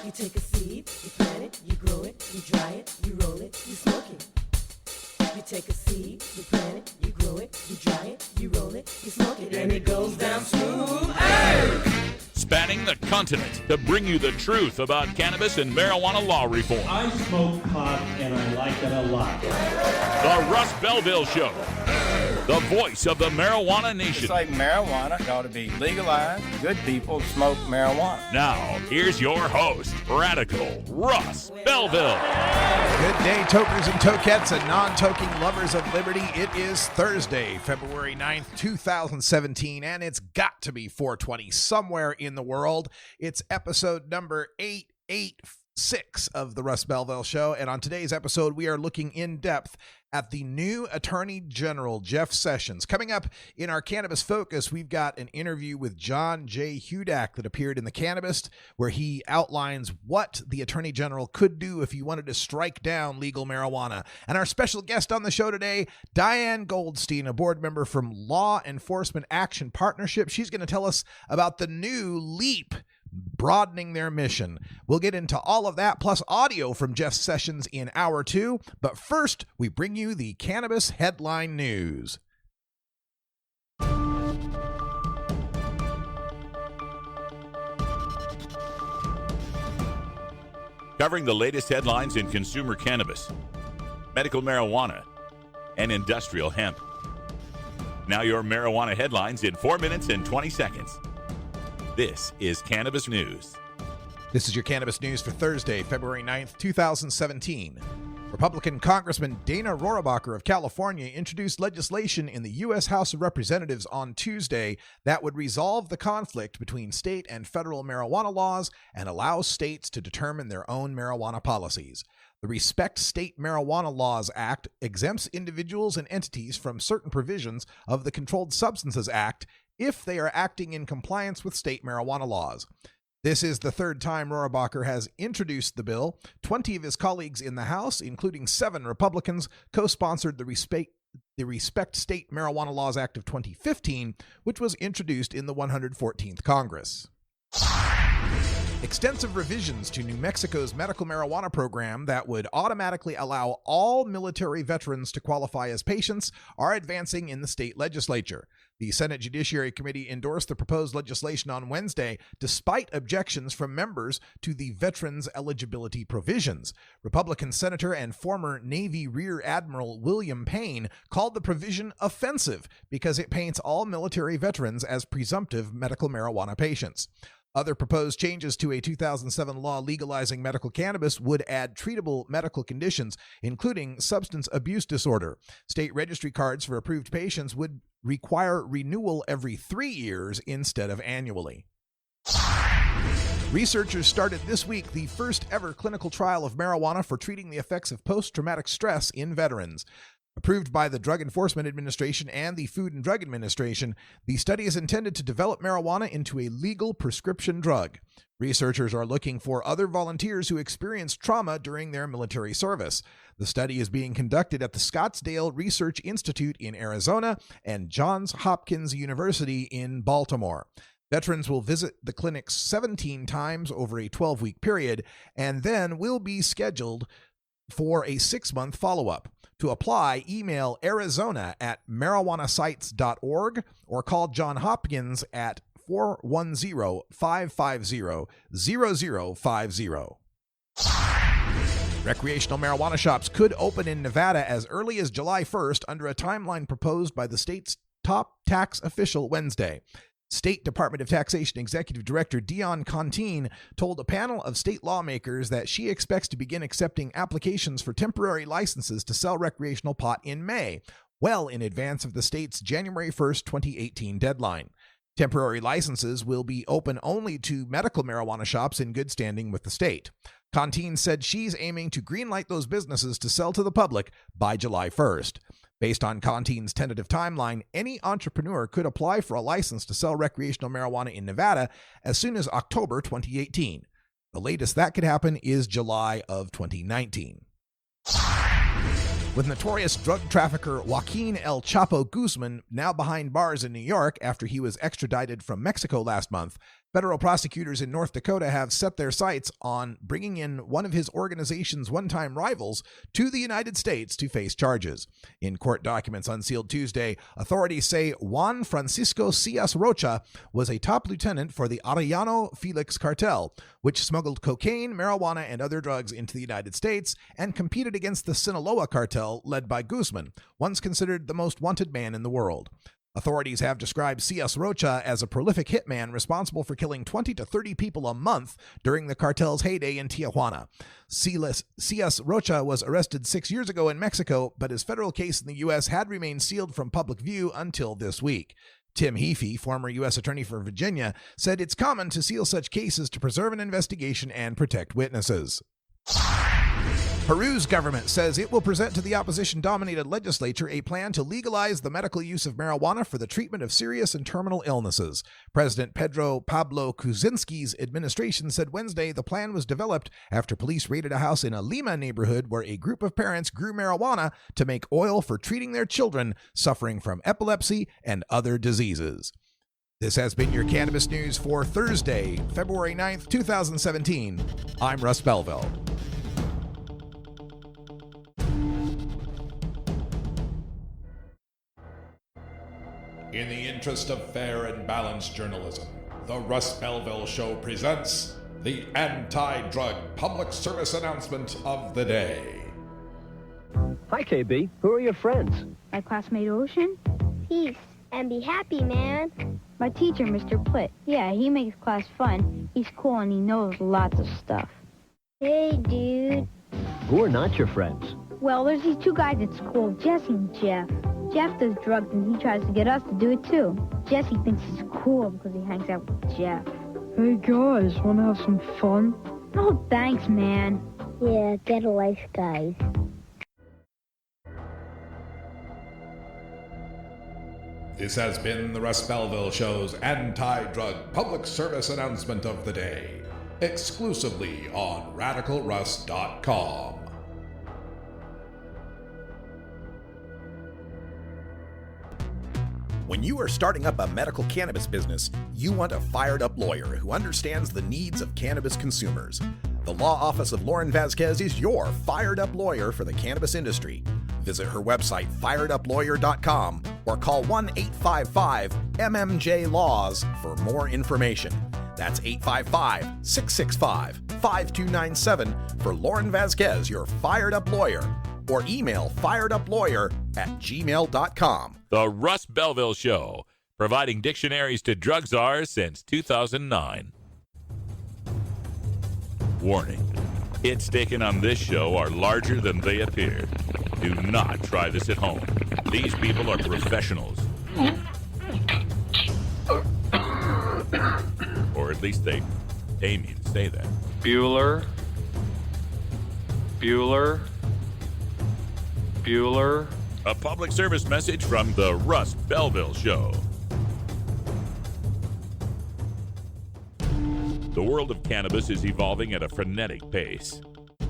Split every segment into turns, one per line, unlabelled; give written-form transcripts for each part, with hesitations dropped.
You take a seed, you plant it, you grow it, you dry it, you roll it, you smoke it. You take a seed, you plant it, you grow it, you dry it, you roll it, you smoke it, and it goes down smooth. Hey!
Spanning the continent to bring you the truth about cannabis and marijuana law reform.
I smoke pot and I like it a lot.
The Russ Belville Show. The voice of the marijuana nation.
It's like marijuana ought to be legalized. Good people smoke marijuana.
Now, here's your host, Radical Russ Belville.
Good day, tokers and tokettes and non-toking lovers of liberty. It is Thursday, February 9th, 2017, and it's got to be 420 somewhere in the world. It's episode number 886 of the Russ Belville Show, and on today's episode, we are looking in depth at the new Attorney General, Jeff Sessions. Coming up in our Cannabis Focus, we've got an interview with John J. Hudak that appeared in The Cannabist, where he outlines what the Attorney General could do if he wanted to strike down legal marijuana. And our special guest on the show today, Diane Goldstein, a board member from Law Enforcement Action Partnership. She's going to tell us about the new LEAP, broadening their mission. We'll get into all of that, plus audio from Jeff Sessions in hour 2. But first, we bring you the Cannabis Headline News.
Covering the latest headlines in consumer cannabis, medical marijuana, and industrial hemp. Now your marijuana headlines in 4 minutes and 20 seconds. This is Cannabis News.
This is your Cannabis News for Thursday, February 9th, 2017. Republican Congressman Dana Rohrabacher of California introduced legislation in the U.S. House of Representatives on Tuesday that would resolve the conflict between state and federal marijuana laws and allow states to determine their own marijuana policies. The Respect State Marijuana Laws Act exempts individuals and entities from certain provisions of the Controlled Substances Act if they are acting in compliance with state marijuana laws. This is the third time Rohrabacher has introduced the bill. 20 of his colleagues in the House, including 7 Republicans, co-sponsored the Respect State Marijuana Laws Act of 2015, which was introduced in the 114th Congress. Extensive revisions to New Mexico's medical marijuana program that would automatically allow all military veterans to qualify as patients are advancing in the state legislature. The Senate Judiciary Committee endorsed the proposed legislation on Wednesday, despite objections from members to the veterans' eligibility provisions. Republican Senator and former Navy Rear Admiral William Payne called the provision offensive because it paints all military veterans as presumptive medical marijuana patients. Other proposed changes to a 2007 law legalizing medical cannabis would add treatable medical conditions, including substance abuse disorder. State registry cards for approved patients would require renewal every 3 years instead of annually. Researchers started this week the first ever clinical trial of marijuana for treating the effects of post-traumatic stress in veterans. Approved by the Drug Enforcement Administration and the Food and Drug Administration, the study is intended to develop marijuana into a legal prescription drug. Researchers are looking for other volunteers who experienced trauma during their military service. The study is being conducted at the Scottsdale Research Institute in Arizona and Johns Hopkins University in Baltimore. Veterans will visit the clinic 17 times over a 12-week period and then will be scheduled for a 6-month follow-up. To apply, email arizona@marijuanasites.org or call John Hopkins at 410-550-0050. Recreational marijuana shops could open in Nevada as early as July 1st under a timeline proposed by the state's top tax official Wednesday. State Department of Taxation Executive Director Diane told a panel of state lawmakers that she expects to begin accepting applications for temporary licenses to sell recreational pot in May, well in advance of the state's January 1st, 2018 deadline. Temporary licenses will be open only to medical marijuana shops in good standing with the state. Contine said she's aiming to greenlight those businesses to sell to the public by July 1st. Based on Contine's tentative timeline, any entrepreneur could apply for a license to sell recreational marijuana in Nevada as soon as October 2018. The latest that could happen is July of 2019. With notorious drug trafficker Joaquin El Chapo Guzman now behind bars in New York after he was extradited from Mexico last month, Federal prosecutors in North Dakota have set their sights on bringing in one of his organization's one-time rivals to the United States to face charges. In court documents unsealed Tuesday, authorities say Juan Francisco Cias Rocha was a top lieutenant for the Arellano Felix cartel, which smuggled cocaine, marijuana, and other drugs into the United States and competed against the Sinaloa cartel led by Guzman, once considered the most wanted man in the world. Authorities have described Cias Rocha as a prolific hitman responsible for killing 20 to 30 people a month during the cartel's heyday in Tijuana. Cias Rocha was arrested 6 years ago in Mexico, but his federal case in the U.S. had remained sealed from public view until this week. Tim Heaphy, former U.S. Attorney for Virginia, said it's common to seal such cases to preserve an investigation and protect witnesses. Peru's government says it will present to the opposition-dominated legislature a plan to legalize the medical use of marijuana for the treatment of serious and terminal illnesses. President Pedro Pablo Kuczynski's administration said Wednesday the plan was developed after police raided a house in a Lima neighborhood where a group of parents grew marijuana to make oil for treating their children suffering from epilepsy and other diseases. This has been your Cannabis News for Thursday, February 9th, 2017. I'm Russ Belville.
In the interest of fair and balanced journalism, the Russ Belville Show presents the anti-drug public service announcement of the day.
Hi, KB. Who are your friends?
My classmate Ocean.
Peace and be happy, man.
My teacher, Mr. Plitt. Yeah, he makes class fun. He's cool and he knows lots of stuff.
Hey, dude.
Who are not your friends?
Well, there's these two guys at school, Jesse and Jeff. Jeff does drugs and he tries to get us to do it too. Jesse thinks he's cool because he hangs out with Jeff.
Hey guys, wanna have some fun?
Oh, thanks, man.
Yeah, get a life, guys.
This has been the Russ Belville Show's anti-drug public service announcement of the day, exclusively on RadicalRuss.com.
When you are starting up a medical cannabis business, you want a fired-up lawyer who understands the needs of cannabis consumers. The law office of Lauren Vasquez is your fired-up lawyer for the cannabis industry. Visit her website, firedupLawyer.com, or call 1-855-MMJ-LAWS for more information. That's 855-665-5297 for Lauren Vasquez, your fired-up lawyer, or email fireduplawyer@gmail.com.
The Russ Belville Show, providing dictionaries to drug czars since 2009. Warning. Hits taken on this show are larger than they appear. Do not try this at home. These people are professionals. Or at least they aim you to say that.
Bueller.
A public service message from the Russ Belville Show. The world of cannabis is evolving at a frenetic pace.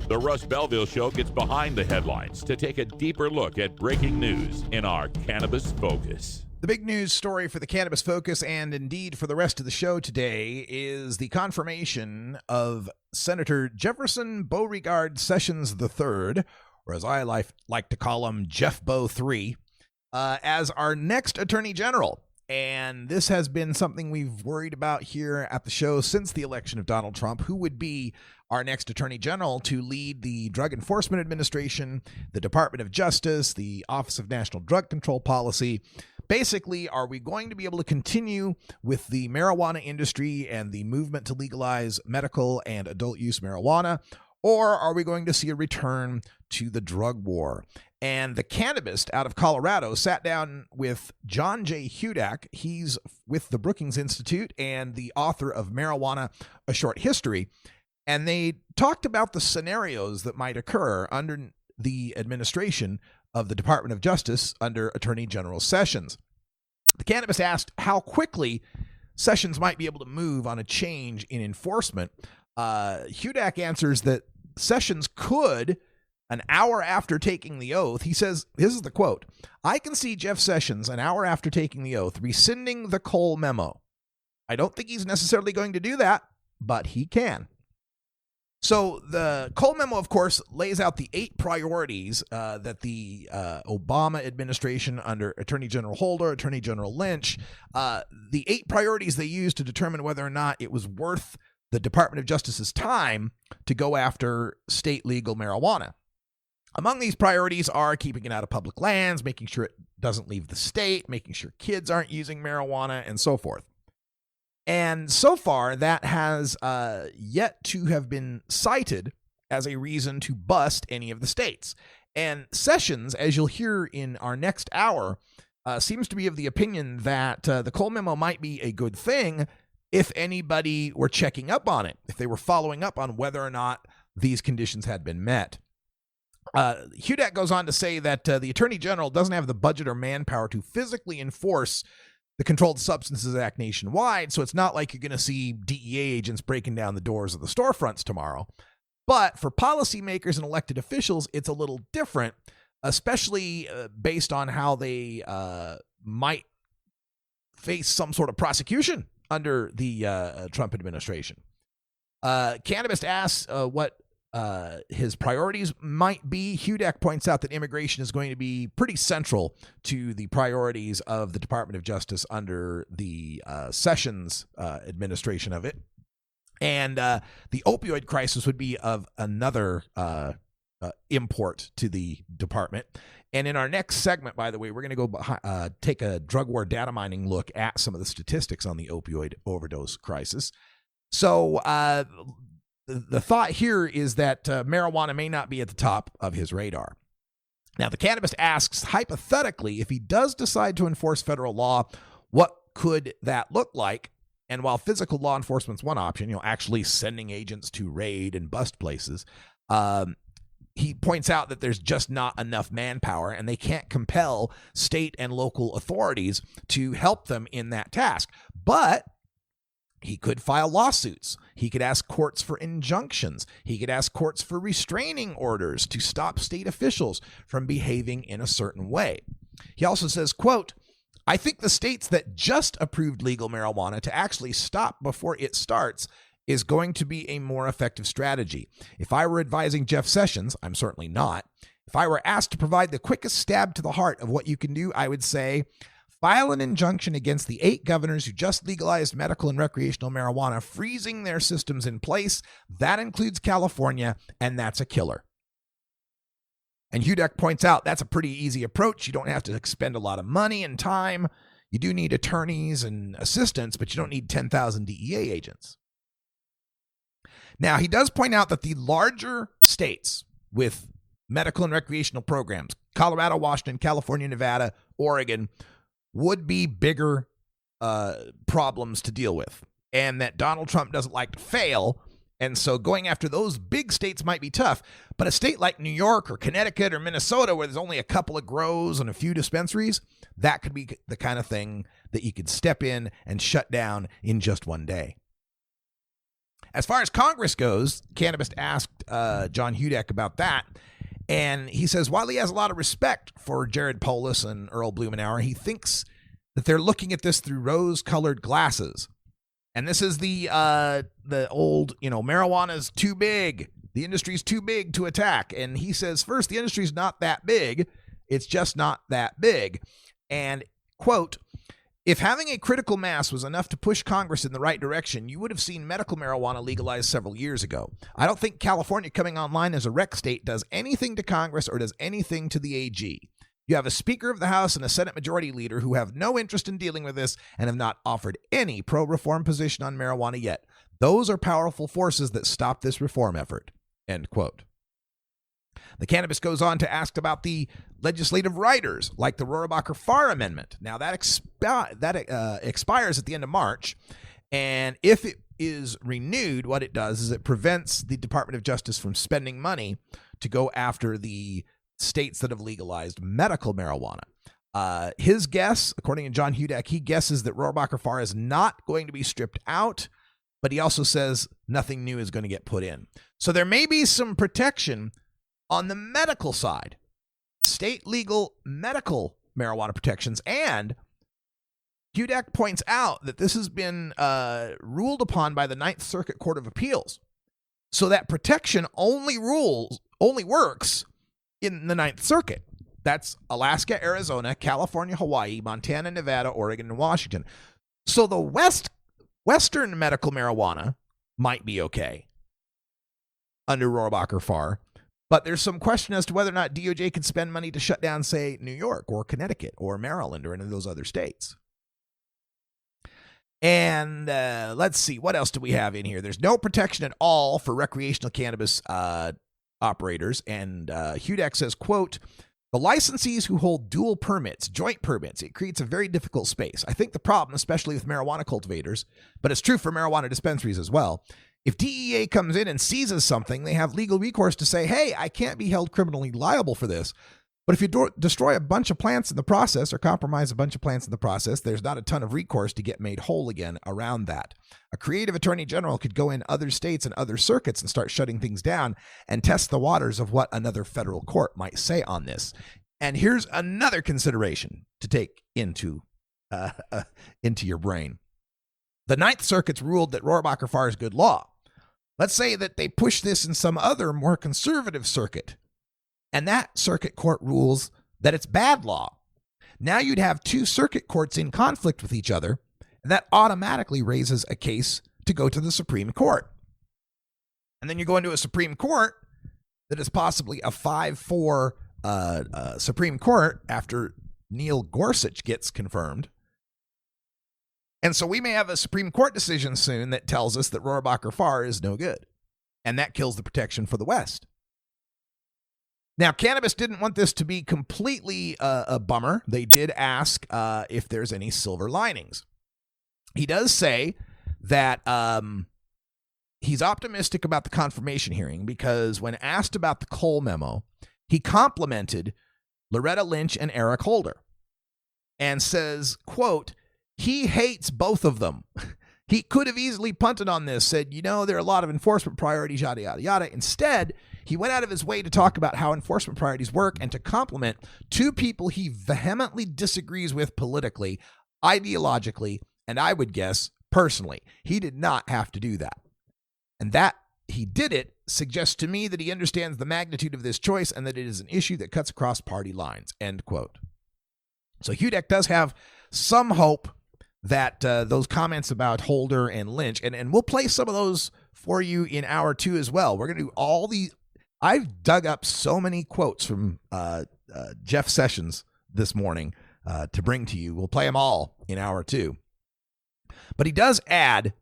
The Russ Belville Show gets behind the headlines to take a deeper look at breaking news in our Cannabis Focus.
The big news story for the Cannabis Focus and indeed for the rest of the show today is the confirmation of Senator Jefferson Beauregard Sessions III, or as I like to call him, Jeff Beau III, as our next Attorney General. And this has been something we've worried about here at the show since the election of Donald Trump. Who would be our next Attorney General to lead the Drug Enforcement Administration, the Department of Justice, the Office of National Drug Control Policy? Basically, are we going to be able to continue with the marijuana industry and the movement to legalize medical and adult use marijuana? Or are we going to see a return to the drug war? And the cannabist out of Colorado sat down with John J. Hudak. He's with the Brookings Institute and the author of Marijuana, A Short History. And they talked about the scenarios that might occur under the administration of the Department of Justice under Attorney General Sessions. The cannabist asked how quickly Sessions might be able to move on a change in enforcement. Hudak answers that Sessions could, an hour after taking the oath, he says, this is the quote, "I can see Jeff Sessions an hour after taking the oath rescinding the Cole memo. I don't think he's necessarily going to do that, but he can. So the Cole memo, of course, lays out the 8 priorities that the Obama administration under Attorney General Holder, Attorney General Lynch, the 8 priorities they used to determine whether or not it was worth the Department of Justice's time to go after state legal marijuana. Among these priorities are keeping it out of public lands, making sure it doesn't leave the state, making sure kids aren't using marijuana, and so forth. And so far, that has yet to have been cited as a reason to bust any of the states. And Sessions, as you'll hear in our next hour, seems to be of the opinion that the Cole memo might be a good thing if anybody were checking up on it, if they were following up on whether or not these conditions had been met. Hudak goes on to say that the Attorney General doesn't have the budget or manpower to physically enforce the Controlled Substances Act nationwide, so it's not like you're going to see DEA agents breaking down the doors of the storefronts tomorrow. But for policymakers and elected officials, it's a little different, especially based on how they might face some sort of prosecution under the Trump administration. Cannabis asks what his priorities might be. Hudak points out that immigration is going to be pretty central to the priorities of the Department of Justice under the Sessions administration of it. And the opioid crisis would be of another import to the department. And in our next segment, by the way, we're going to go take a drug war data mining look at some of the statistics on the opioid overdose crisis. So the thought here is that marijuana may not be at the top of his radar. Now, the cannabis asks, hypothetically, if he does decide to enforce federal law, what could that look like? And while physical law enforcement's one option, actually sending agents to raid and bust places, he points out that there's just not enough manpower and they can't compel state and local authorities to help them in that task. But he could file lawsuits. He could ask courts for injunctions. He could ask courts for restraining orders to stop state officials from behaving in a certain way. He also says, quote, I think the states that just approved legal marijuana to actually stop before it starts is going to be a more effective strategy. If I were advising Jeff Sessions, I'm certainly not. If I were asked to provide the quickest stab to the heart of what you can do, I would say, file an injunction against the 8 governors who just legalized medical and recreational marijuana, freezing their systems in place. That includes California, and that's a killer. And Hudak points out that's a pretty easy approach. You don't have to expend a lot of money and time. You do need attorneys and assistants, but you don't need 10,000 DEA agents. Now, he does point out that the larger states with medical and recreational programs, Colorado, Washington, California, Nevada, Oregon, would be bigger problems to deal with, and that Donald Trump doesn't like to fail, and so going after those big states might be tough. But a state like New York or Connecticut or Minnesota, where there's only a couple of grows and a few dispensaries, that could be the kind of thing that you could step in and shut down in just one day. As far as Congress goes, Cannabis asked John Hudak about that. And he says, while he has a lot of respect for Jared Polis and Earl Blumenauer, he thinks that they're looking at this through rose-colored glasses. And this is the old, marijuana's too big. The industry's too big to attack. And he says, first, the industry's not that big. It's just not that big. And, quote, if having a critical mass was enough to push Congress in the right direction, you would have seen medical marijuana legalized several years ago. I don't think California coming online as a rec state does anything to Congress or does anything to the AG. You have a Speaker of the House and a Senate Majority Leader who have no interest in dealing with this and have not offered any pro-reform position on marijuana yet. Those are powerful forces that stop this reform effort. End quote. The cannabis goes on to ask about the legislative riders, like the Rohrabacher-Farr Amendment. Now, that expires at the end of March, and if it is renewed, what it does is it prevents the Department of Justice from spending money to go after the states that have legalized medical marijuana. His guess, according to John Hudak, he guesses that Rohrabacher-Farr is not going to be stripped out, but he also says nothing new is going to get put in. So there may be some protection on the medical side, state legal medical marijuana protections, and Hudak points out that this has been ruled upon by the Ninth Circuit Court of Appeals. So that protection only works in the Ninth Circuit. That's Alaska, Arizona, California, Hawaii, Montana, Nevada, Oregon, and Washington. So the Western medical marijuana might be okay under Rohrabacher-Farr, but there's some question as to whether or not DOJ can spend money to shut down, say, New York or Connecticut or Maryland or any of those other states. And let's see, what else do we have in here? There's no protection at all for recreational cannabis operators. And Hudak says, quote, the licensees who hold dual permits, joint permits, it creates a very difficult space. I think the problem, especially with marijuana cultivators, but it's true for marijuana dispensaries as well. If DEA comes in and seizes something, they have legal recourse to say, hey, I can't be held criminally liable for this. But if you destroy a bunch of plants in the process or compromise a bunch of plants in the process, there's not a ton of recourse to get made whole again around that. A creative attorney general could go in other states and other circuits and start shutting things down and test the waters of what another federal court might say on this. And here's another consideration to take into your brain. The Ninth Circuit's ruled that Rohrabacher-Farr is good law. Let's say that they push this in some other more conservative circuit, and that circuit court rules that it's bad law. Now you'd have two circuit courts in conflict with each other, and that automatically raises a case to go to the Supreme Court. And then you go into a Supreme Court that is possibly a 5-4 Supreme Court after Neil Gorsuch gets confirmed. And so we may have a Supreme Court decision soon that tells us that Rohrabacher-Farr is no good, and that kills the protection for the West. Now, Cannabis didn't want this to be completely a bummer. They did ask if there's any silver linings. He does say that he's optimistic about the confirmation hearing because when asked about the Cole memo, he complimented Loretta Lynch and Eric Holder and says, quote, he hates both of them. He could have easily punted on this, said, there are a lot of enforcement priorities, yada, yada, yada. Instead, he went out of his way to talk about how enforcement priorities work and to compliment two people he vehemently disagrees with politically, ideologically, and I would guess personally. He did not have to do that. And that he did it suggests to me that he understands the magnitude of this choice and that it is an issue that cuts across party lines, end quote. So Hudak does have some hope that those comments about Holder and Lynch, and we'll play some of those for you in hour 2 as well. We're going to do all the, I've dug up so many quotes from Jeff Sessions this morning to bring to you. We'll play them all in hour 2. But he does add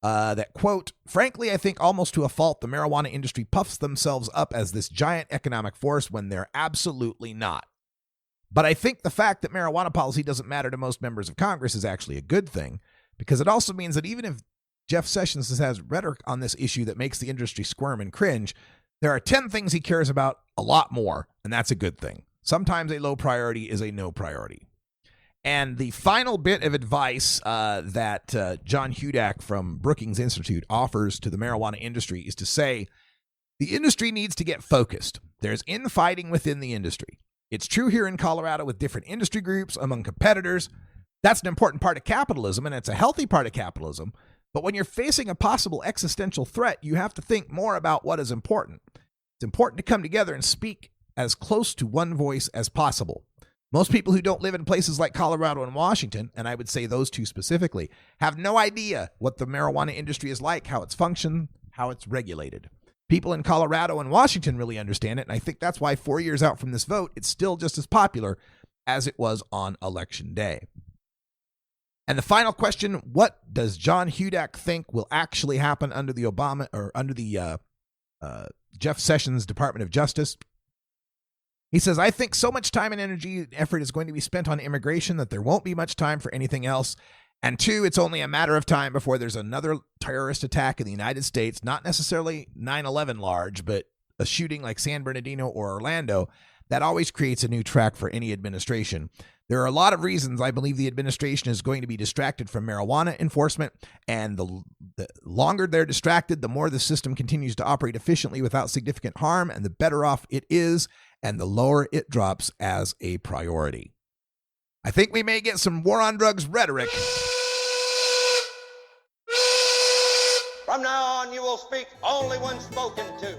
that, quote, frankly, I think almost to a fault, the marijuana industry puffs themselves up as this giant economic force when they're absolutely not. But I think the fact that marijuana policy doesn't matter to most members of Congress is actually a good thing, because it also means that even if Jeff Sessions has rhetoric on this issue that makes the industry squirm and cringe, there are 10 things he cares about a lot more, and that's a good thing. Sometimes a low priority is a no priority. And the final bit of advice that John Hudak from Brookings Institute offers to the marijuana industry is to say, the industry needs to get focused. There's infighting within the industry. It's true here in Colorado with different industry groups among competitors. That's an important part of capitalism, and it's a healthy part of capitalism. But when you're facing a possible existential threat, you have to think more about what is important. It's important to come together and speak as close to one voice as possible. Most people who don't live in places like Colorado and Washington, and I would say those two specifically, have no idea what the marijuana industry is like, how it's functioned, how it's regulated. People in Colorado and Washington really understand it, and I think that's why 4 years out from this vote, it's still just as popular as it was on Election Day. And the final question, what does John Hudak think will actually happen under the Jeff Sessions Department of Justice? He says, I think so much time and energy and effort is going to be spent on immigration that there won't be much time for anything else. And 2, it's only a matter of time before there's another terrorist attack in the United States, not necessarily 9/11 large, but a shooting like San Bernardino or Orlando. That always creates a new track for any administration. There are a lot of reasons I believe the administration is going to be distracted from marijuana enforcement, and the longer they're distracted, the more the system continues to operate efficiently without significant harm, and the better off it is, and the lower it drops as a priority. I think we may get some war on drugs rhetoric.
From now on, you will speak only when spoken to.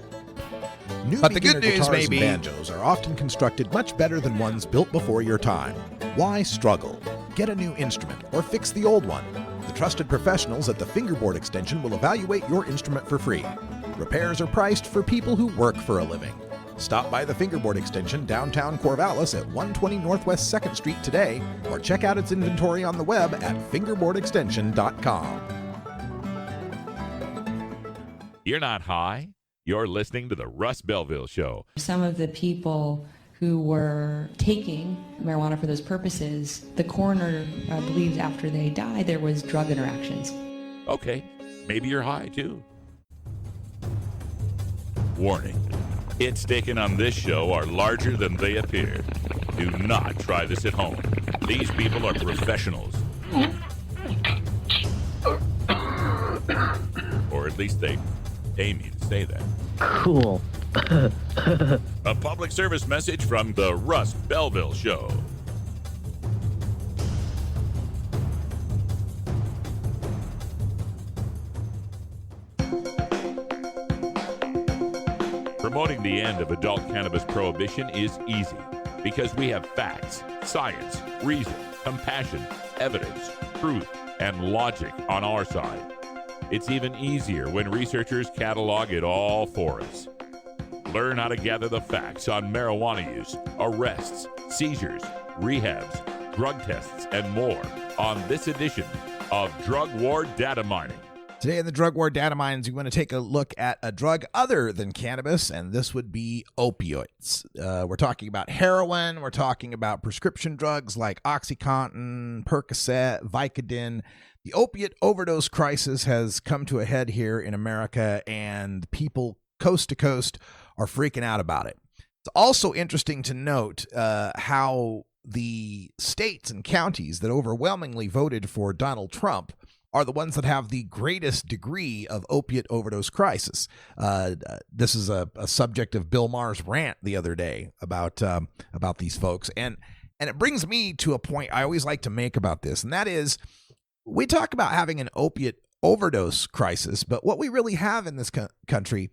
New
But the
beginner
good news
guitars
may
and
be-
banjos are often constructed much better than ones built before your time. Why struggle? Get a new instrument or fix the old one. The trusted professionals at the Fingerboard Extension will evaluate your instrument for free. Repairs are priced for people who work for a living. Stop by the Fingerboard Extension downtown Corvallis at 120 Northwest 2nd Street today, or check out its inventory on the web at fingerboardextension.com.
You're not high. You're listening to the Russ Belville Show.
Some of the people who were taking marijuana for those purposes, the coroner believes after they died there was drug interactions.
Okay, maybe you're high too. Warning. Hits taken on this show are larger than they appear. Do not try this at home. These people are professionals. Or at least they pay me to say that.
Cool.
A public service message from the Russ Belville Show. Promoting the end of adult cannabis prohibition is easy because we have facts, science, reason, compassion, evidence, truth, and logic on our side. It's even easier when researchers catalog it all for us. Learn how to gather the facts on marijuana use, arrests, seizures, rehabs, drug tests, and more on this edition of Drug War Data Mining.
Today in the Drug War Data Mines, we want to take a look at a drug other than cannabis, and this would be opioids. We're talking about heroin. We're talking about prescription drugs like OxyContin, Percocet, Vicodin. The opiate overdose crisis has come to a head here in America, and people coast to coast are freaking out about it. It's also interesting to note how the states and counties that overwhelmingly voted for Donald Trump are the ones that have the greatest degree of opiate overdose crisis. This is a subject of Bill Maher's rant the other day about these folks. And it brings me to a point I always like to make about this, and that is we talk about having an opiate overdose crisis, but what we really have in this country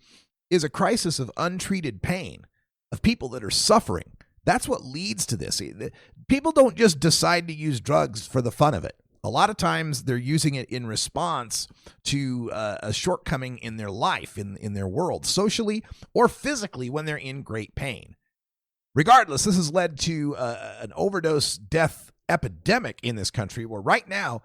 is a crisis of untreated pain, of people that are suffering. That's what leads to this. People don't just decide to use drugs for the fun of it. A lot of times they're using it in response to a shortcoming in their life, in their world, socially or physically when they're in great pain. Regardless, this has led to an overdose death epidemic in this country where right now,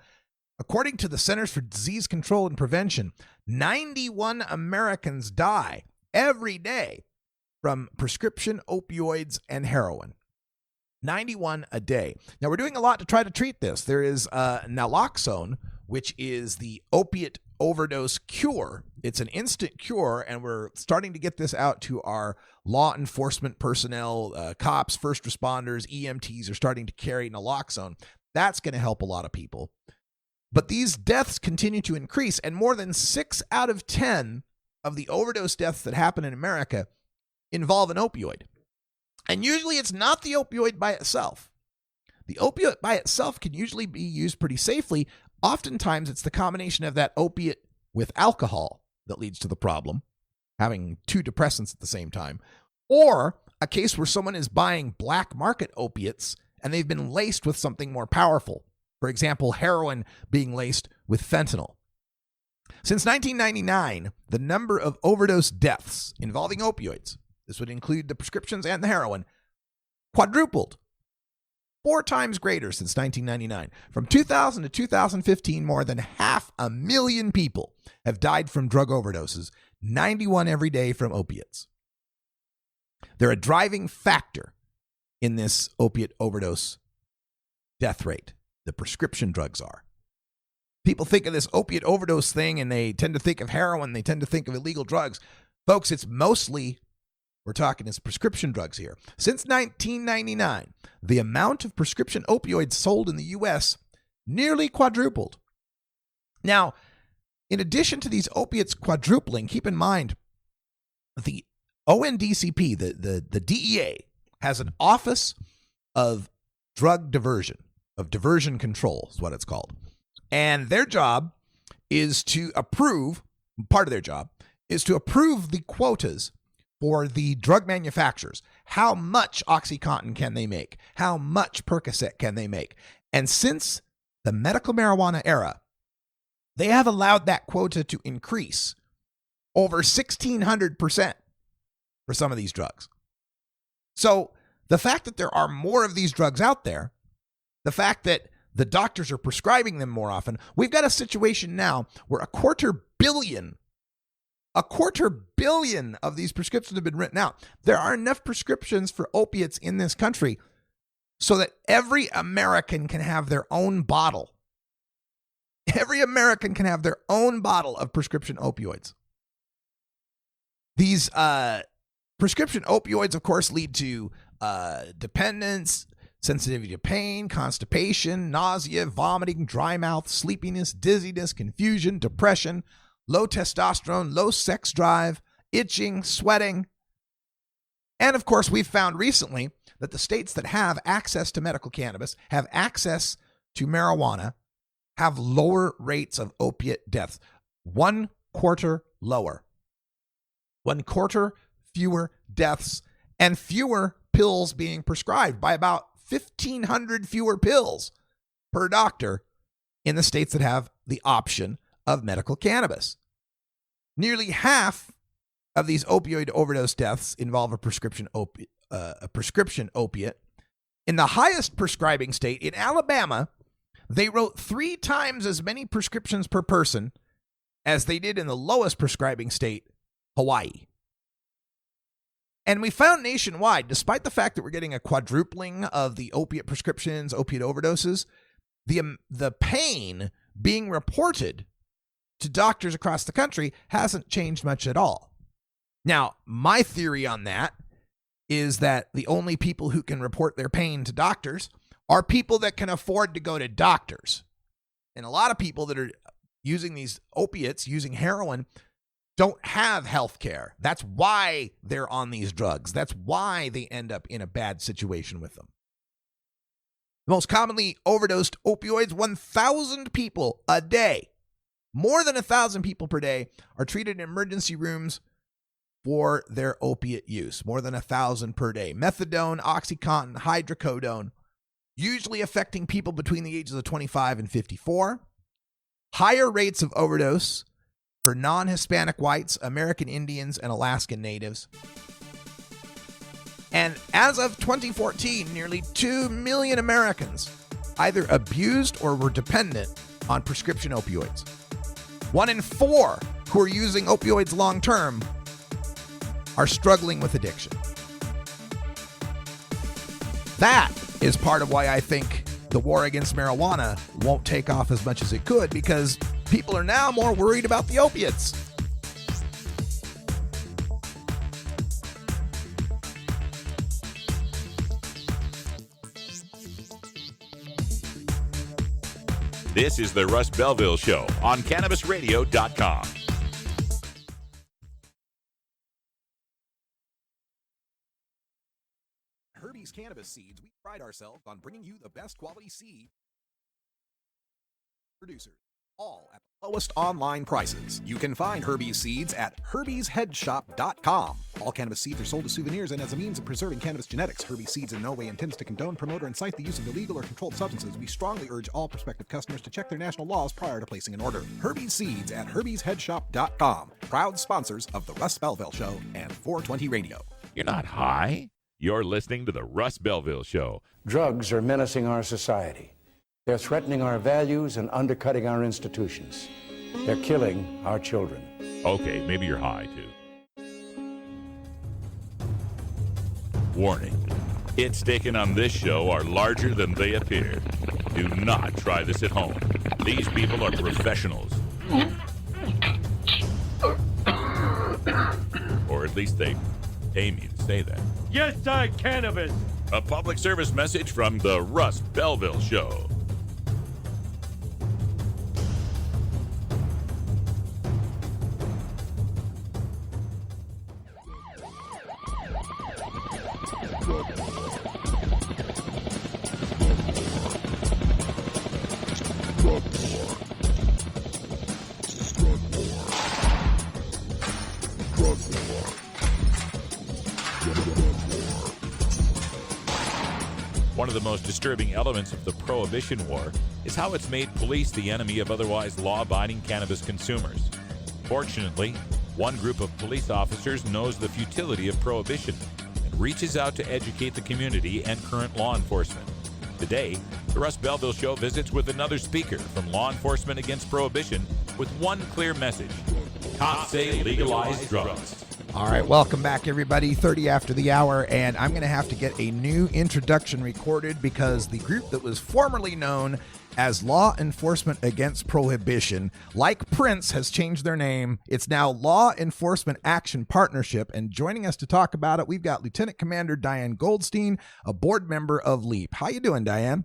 according to the Centers for Disease Control and Prevention, 91 Americans die every day from prescription opioids and heroin. 91 a day. Now, we're doing a lot to try to treat this. There is naloxone, which is the opiate overdose cure. It's an instant cure, and we're starting to get this out to our law enforcement personnel, cops, first responders, EMTs are starting to carry naloxone. That's going to help a lot of people. But these deaths continue to increase, and more than 6 out of 10 of the overdose deaths that happen in America involve an opioid. And usually it's not the opioid by itself. The opioid by itself can usually be used pretty safely. Oftentimes it's the combination of that opiate with alcohol that leads to the problem, having two depressants at the same time, or a case where someone is buying black market opiates and they've been laced with something more powerful. For example, heroin being laced with fentanyl. Since 1999, the number of overdose deaths involving opioids, this would include the prescriptions and the heroin, quadrupled. 4 times greater since 1999. From 2000 to 2015, more than 500,000 people have died from drug overdoses, 91 every day from opiates. They're a driving factor in this opiate overdose death rate. The prescription drugs are. People think of this opiate overdose thing and they tend to think of heroin, they tend to think of illegal drugs. Folks, it's mostly, we're talking it's prescription drugs here. Since 1999, the amount of prescription opioids sold in the U.S. nearly quadrupled. Now, in addition to these opiates quadrupling, keep in mind the ONDCP, the DEA, has an Office of Drug Diversion. of diversion control is what it's called. And their job is to approve, part of their job is to approve the quotas for the drug manufacturers. How much OxyContin can they make? How much Percocet can they make? And since the medical marijuana era, they have allowed that quota to increase over 1,600% for some of these drugs. So the fact that there are more of these drugs out there, the fact that the doctors are prescribing them more often, we've got a situation now where a quarter billion of these prescriptions have been written out. There are enough prescriptions for opiates in this country so that every American can have their own bottle. Every American can have their own bottle of prescription opioids. These prescription opioids, of course, lead to dependence, sensitivity to pain, constipation, nausea, vomiting, dry mouth, sleepiness, dizziness, confusion, depression, low testosterone, low sex drive, itching, sweating. And of course, we've found recently that the states that have access to medical cannabis, have access to marijuana, have lower rates of opiate deaths. 1/4 lower. 1/4 fewer deaths and fewer pills being prescribed, by about 1,500 fewer pills per doctor in the states that have the option of medical cannabis. Nearly half of these opioid overdose deaths involve a prescription opiate. In the highest prescribing state, in Alabama, they wrote 3 times as many prescriptions per person as they did in the lowest prescribing state, Hawaii. And we found nationwide, despite the fact that we're getting a quadrupling of the opiate prescriptions, opiate overdoses, the pain being reported to doctors across the country hasn't changed much at all. Now, my theory on that is that the only people who can report their pain to doctors are people that can afford to go to doctors. And a lot of people that are using these opiates, using heroin, don't have health care. That's why they're on these drugs. That's why they end up in a bad situation with them. The most commonly overdosed opioids, 1,000 people a day. More than 1,000 people per day are treated in emergency rooms for their opiate use. More than 1,000 per day. Methadone, OxyContin, hydrocodone, usually affecting people between the ages of 25 and 54. Higher rates of overdose for non-Hispanic whites, American Indians, and Alaskan Natives. And as of 2014, nearly 2 million Americans either abused or were dependent on prescription opioids. 1 in 4 who are using opioids long-term are struggling with addiction. That is part of why I think the war against marijuana won't take off as much as it could, because people are now more worried about the opiates.
This is the Russ Belville Show on CannabisRadio.com.
Herbie's Cannabis Seeds, we pride ourselves on bringing you the best quality seed producers, all at the lowest online prices. You can find Herbie's Seeds at herbiesheadshop.com. All cannabis seeds are sold as souvenirs and as a means of preserving cannabis genetics. Herbie's Seeds in no way intends to condone, promote, or incite the use of illegal or controlled substances. We strongly urge all prospective customers to check their national laws prior to placing an order. Herbie's Seeds at herbiesheadshop.com. Proud sponsors of the Russ Belville Show and 420 Radio.
You're not high. You're listening to the Russ Belville Show.
Drugs are menacing our society. They're threatening our values and undercutting our institutions. They're killing our children.
Okay, maybe you're high, too. Warning. Hits taken on this show are larger than they appear. Do not try this at home. These people are professionals. Or at least they pay me to say that.
Yes, I cannabis.
A public service message from the Russ Belville Show. of the most disturbing elements of the Prohibition War is how it's made police the enemy of otherwise law-abiding cannabis consumers. Fortunately, one group of police officers knows the futility of prohibition and reaches out to educate the community and current law enforcement. Today, the Russ Belville Show visits with another speaker from Law Enforcement Against Prohibition with one clear message. Cops say legalize drugs.
All right, welcome back, everybody. 30 after the hour, and I'm going to have to get a new introduction recorded because the group that was formerly known as Law Enforcement Against Prohibition, like Prince, has changed their name. It's now Law Enforcement Action Partnership, and joining us to talk about it, we've got Lieutenant Commander Diane Goldstein, a board member of LEAP. How you doing, Diane?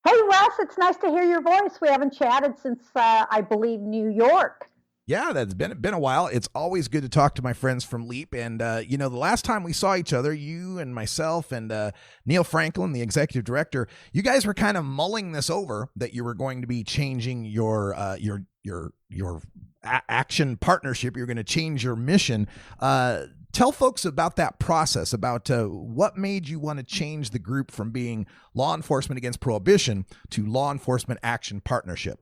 Hey, Russ, it's nice to hear your voice. We haven't chatted since, I believe, New York.
Yeah, that's been a while. It's always good to talk to my friends from LEAP. And, the last time we saw each other, you and myself and Neil Franklin, the executive director, you guys were kind of mulling this over that you were going to be changing your action partnership. You're going to change your mission. Tell folks about that process, about what made you want to change the group from being Law Enforcement Against Prohibition to Law Enforcement Action Partnership.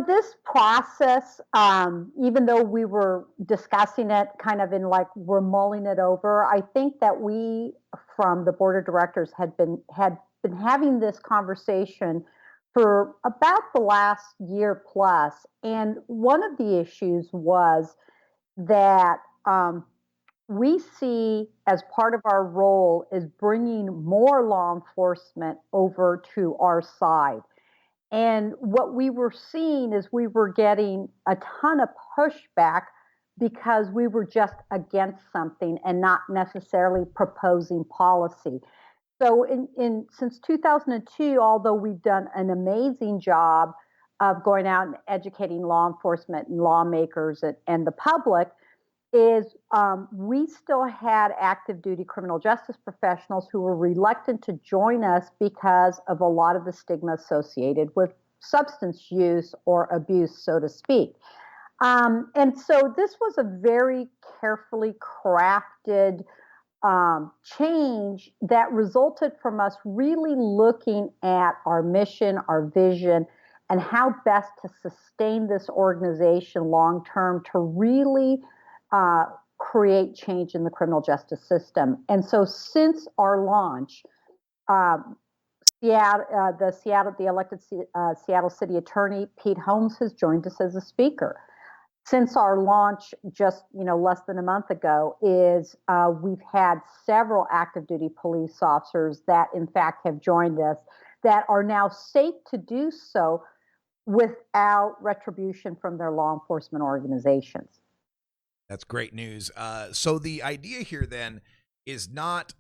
This process, even though we were discussing it kind of in like we're mulling it over, I think that we from the board of directors had been having this conversation for about the last year plus. And one of the issues was that we see as part of our role is bringing more law enforcement over to our side. And what we were seeing is we were getting a ton of pushback because we were just against something and not necessarily proposing policy. So since 2002, although we've done an amazing job of going out and educating law enforcement and lawmakers and the public, is we still had active duty criminal justice professionals who were reluctant to join us because of a lot of the stigma associated with substance use or abuse, so to speak. And so this was a very carefully crafted change that resulted from us really looking at our mission, our vision, and how best to sustain this organization long term to really create change in the criminal justice system. And so since our launch, the elected Seattle City Attorney, Pete Holmes, has joined us as a speaker. Since our launch just, less than a month ago, we've had several active duty police officers that in fact have joined us that are now safe to do so without retribution from their law enforcement organizations.
That's great news. So the idea here then is not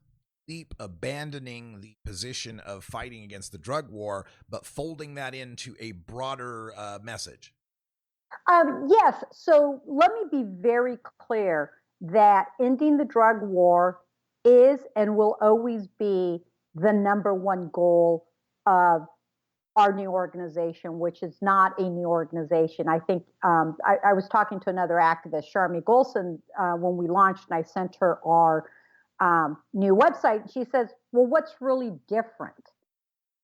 LEAP abandoning the position of fighting against the drug war, but folding that into a broader message.
Yes. So let me be very clear that ending the drug war is and will always be the number one goal of our new organization, which is not a new organization. I think I was talking to another activist, Sharmi Goldstein, when we launched, and I sent her our new website. She says, well, what's really different?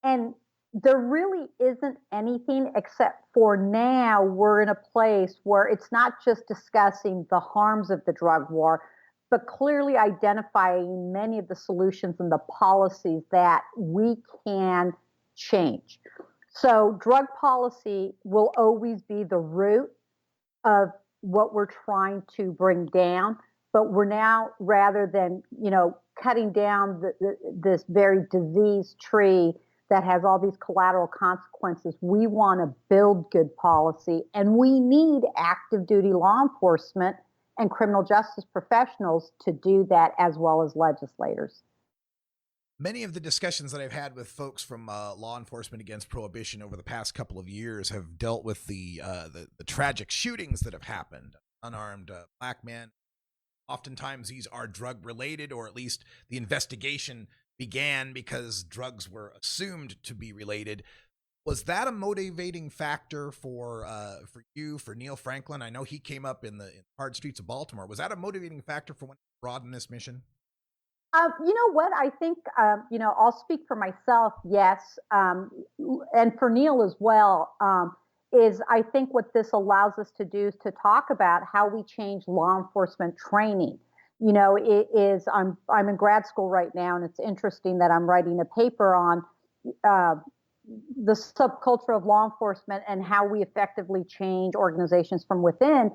And there really isn't anything, except for now we're in a place where it's not just discussing the harms of the drug war, but clearly identifying many of the solutions and the policies that we can change. So drug policy will always be the root of what we're trying to bring down, but we're now, rather than, cutting down this very diseased tree that has all these collateral consequences, we want to build good policy, and we need active duty law enforcement and criminal justice professionals to do that, as well as legislators.
Many of the discussions that I've had with folks from Law Enforcement Against Prohibition over the past couple of years have dealt with the tragic shootings that have happened. Unarmed black men. Oftentimes these are drug related, or at least the investigation began because drugs were assumed to be related. Was that a motivating factor for you, for Neil Franklin? I know he came up in the hard streets of Baltimore. Was that a motivating factor for when you broadened this mission?
You know what? I think, I'll speak for myself, yes, and for Neil as well, is I think what this allows us to do is to talk about how we change law enforcement training. I'm in grad school right now, and it's interesting that I'm writing a paper on uh, the subculture of law enforcement and how we effectively change organizations from within.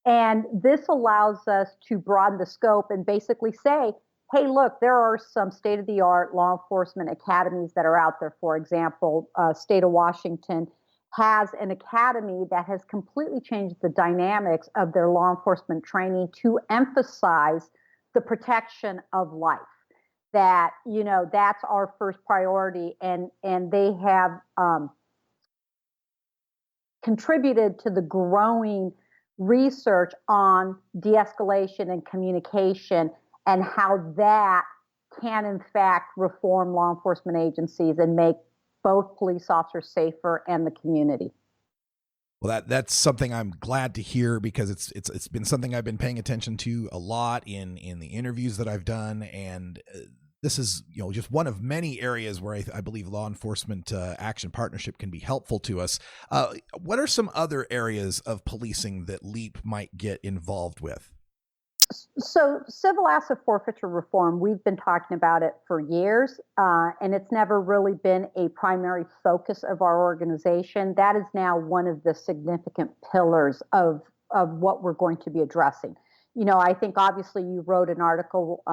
And this allows us to broaden the scope and basically say, hey, look, there are some state of the art law enforcement academies that are out there. For example, state of Washington has an academy that has completely changed the dynamics of their law enforcement training to emphasize the protection of life. That, that's our first priority. And they have contributed to the growing research on de-escalation and communication and how that can in fact reform law enforcement agencies and make both police officers safer and the community.
Well, that's something I'm glad to hear, because it's been something I've been paying attention to a lot in the interviews that I've done, and this is just one of many areas where I believe law enforcement action partnership can be helpful to us. What are some other areas of policing that LEAP might get involved with?
So civil asset forfeiture reform, we've been talking about it for years, and it's never really been a primary focus of our organization. That is now one of the significant pillars of what we're going to be addressing. I think obviously you wrote an article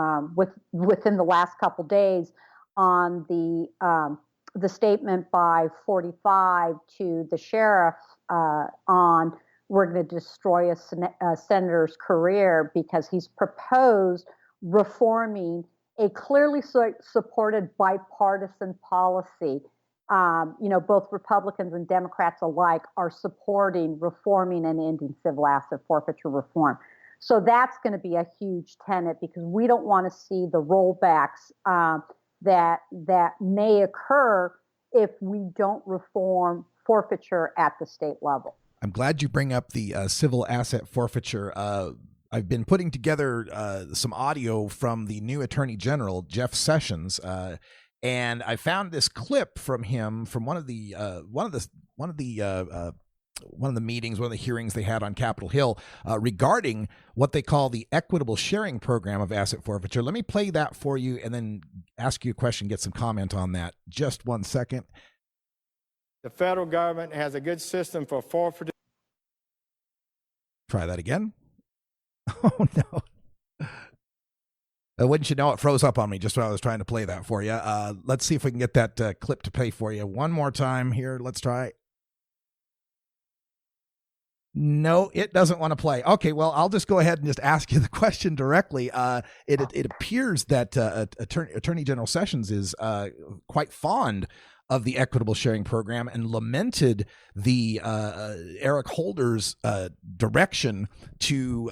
within the last couple days on the statement by 45 to the sheriff on we're going to destroy a senator's career because he's proposed reforming a clearly supported bipartisan policy. Both Republicans and Democrats alike are supporting reforming and ending civil asset forfeiture reform. So that's going to be a huge tenet, because we don't want to see the rollbacks that may occur if we don't reform forfeiture at the state level.
I'm glad you bring up the civil asset forfeiture. I've been putting together some audio from the new Attorney General, Jeff Sessions, and I found this clip from him from one of the meetings, one of the hearings they had on Capitol Hill regarding what they call the equitable sharing program of asset forfeiture. Let me play that for you and then ask you a question, get some comment on that. Just 1 second.
The federal government has a good system for forfeiture.
Try that again. Oh, no. Wouldn't you know, it froze up on me just when I was trying to play that for you. Let's see if we can get that clip to play for you one more time here. Let's try. No, it doesn't want to play. Okay, well, I'll just go ahead and just ask you the question directly. It appears that Attorney General Sessions is quite fond of the equitable sharing program and lamented the Eric Holder's direction to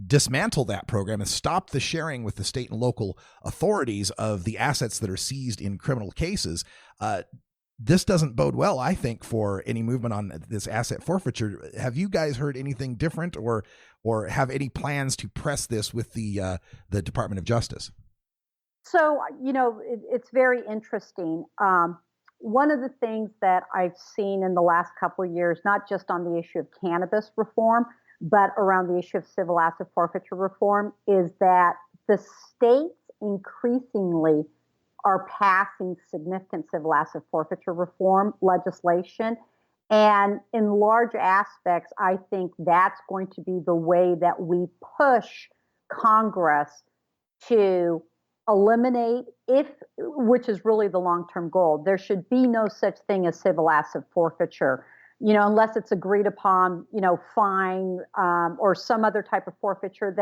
dismantle that program and stop the sharing with the state and local authorities of the assets that are seized in criminal cases. This doesn't bode well, I think, for any movement on this asset forfeiture. Have you guys heard anything different, or have any plans to press this with the Department of Justice?
So, it's very interesting. One of the things that I've seen in the last couple of years, not just on the issue of cannabis reform, but around the issue of civil asset forfeiture reform, is that the states increasingly are passing significant civil asset forfeiture reform legislation. And in large aspects, I think that's going to be the way that we push Congress to eliminate, which is really the long-term goal. There should be no such thing as civil asset forfeiture, unless it's agreed upon, fine or some other type of forfeiture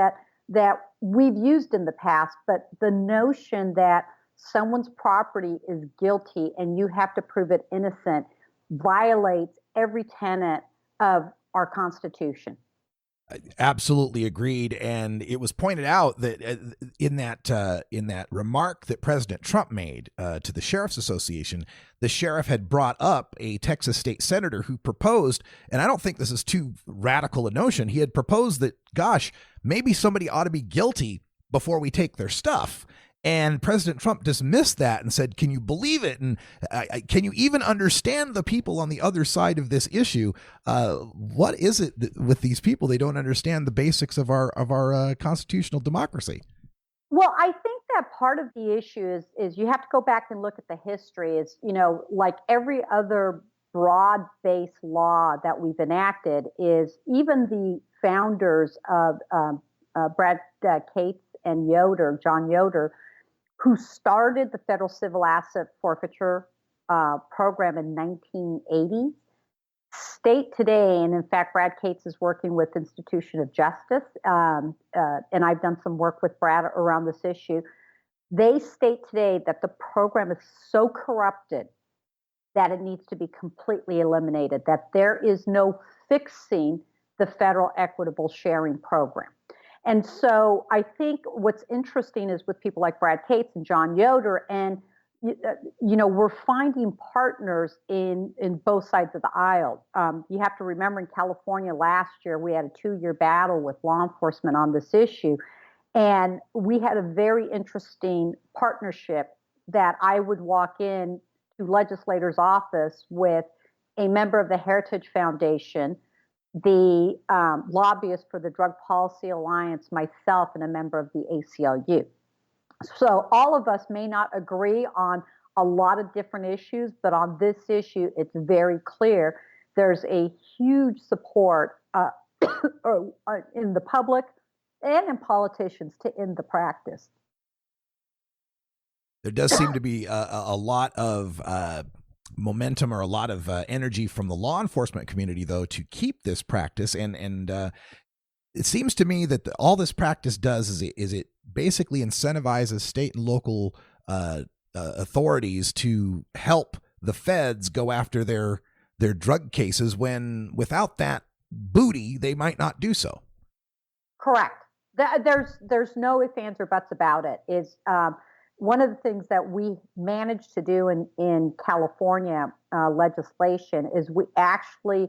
that we've used in the past. But the notion that someone's property is guilty and you have to prove it innocent violates every tenet of our Constitution.
Absolutely agreed. And it was pointed out that in that remark that President Trump made to the Sheriff's Association, the sheriff had brought up a Texas state senator who proposed, and I don't think this is too radical a notion, he had proposed that, gosh, maybe somebody ought to be guilty before we take their stuff. And President Trump dismissed that and said, can you believe it? And can you even understand the people on the other side of this issue? What is it with these people? They don't understand the basics of our constitutional democracy.
Well, I think that part of the issue is you have to go back and look at the history. Is, like every other broad-based law that we've enacted, is even the founders of Brad Cates and John Yoder, who started the federal civil asset forfeiture program in 1980, state today, and in fact, Brad Cates is working with Institution of Justice, and I've done some work with Brad around this issue. They state today that the program is so corrupted that it needs to be completely eliminated, that there is no fixing the federal equitable sharing program. And so I think what's interesting is with people like Brad Cates and John Yoder, and we're finding partners in both sides of the aisle. You have to remember in California last year, we had a 2-year battle with law enforcement on this issue. And we had a very interesting partnership that I would walk in to legislators' office with a member of the Heritage Foundation, the lobbyist for the Drug Policy Alliance, myself, and a member of the ACLU. So all of us may not agree on a lot of different issues, but on this issue, it's very clear there's a huge support in the public and in politicians to end the practice.
There does seem to be a lot of momentum or a lot of energy from the law enforcement community, though, to keep this practice. And it seems to me that all this practice does is it basically incentivizes state and local authorities to help the feds go after their drug cases, when without that booty, they might not do so.
Correct. There's no ifs, ands, or buts about it. Is one of the things that we managed to do in California legislation is we actually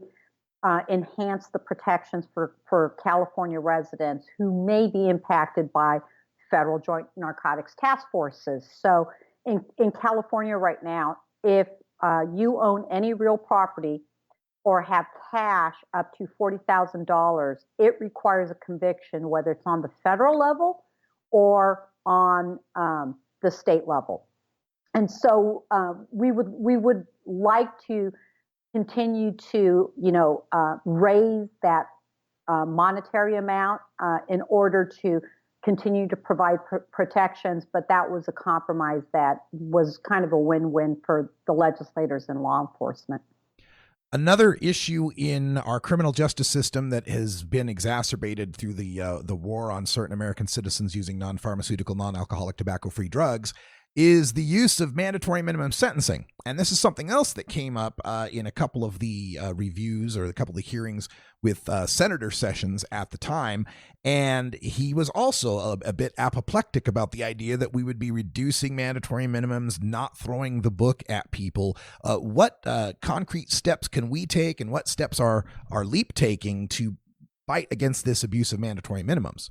enhance the protections for California residents who may be impacted by federal joint narcotics task forces. So in California right now, if you own any real property or have cash up to $40,000, it requires a conviction, whether it's on the federal level or on the state level. And so we would like to continue to, raise that monetary amount in order to continue to provide protections. But that was a compromise that was kind of a win-win for the legislators and law enforcement.
Another issue in our criminal justice system that has been exacerbated through the war on certain American citizens using non-pharmaceutical, non-alcoholic, tobacco-free drugs is the use of mandatory minimum sentencing. And this is something else that came up in a couple of the reviews or a couple of the hearings with Senator Sessions at the time. And he was also a bit apoplectic about the idea that we would be reducing mandatory minimums, not throwing the book at people. What concrete steps can we take, and what steps are LEAP taking to fight against this abuse of mandatory minimums?